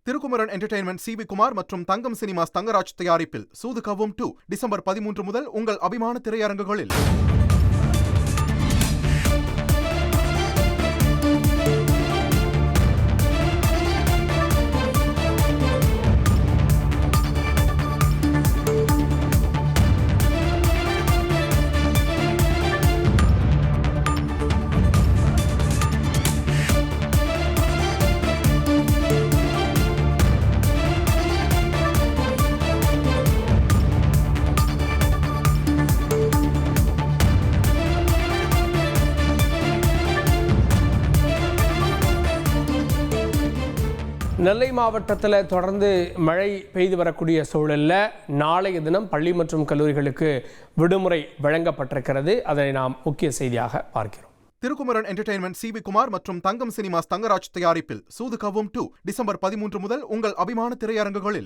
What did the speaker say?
Thirukumaran entertainment CV. Kumar மற்றும் தங்கம் cinemas Thangaraj தயாரிப்பில் சூது கவ்வும் 2 December 13 முதல் உங்கள் அபிமான திரையரங்குகளில். நெல்லை மாவட்டத்தில் தொடர்ந்து மழை பெய்து வரக்கூடிய சூழலில் நாளைய தினம் பள்ளி மற்றும் கல்லூரிகளுக்கு விடுமுறை வழங்கப்பட்டிருக்கிறது. அதை நாம் முக்கிய செய்தியாக பார்க்கிறோம். Thirukumaran entertainment CV. குமார் மற்றும் தங்கம் சினிமாஸ் தங்கராஜ் தயாரிப்பில் சூது கவ்வும் 2 டிசம்பர் 13 முதல் உங்கள் அபிமான திரையரங்குகளில்.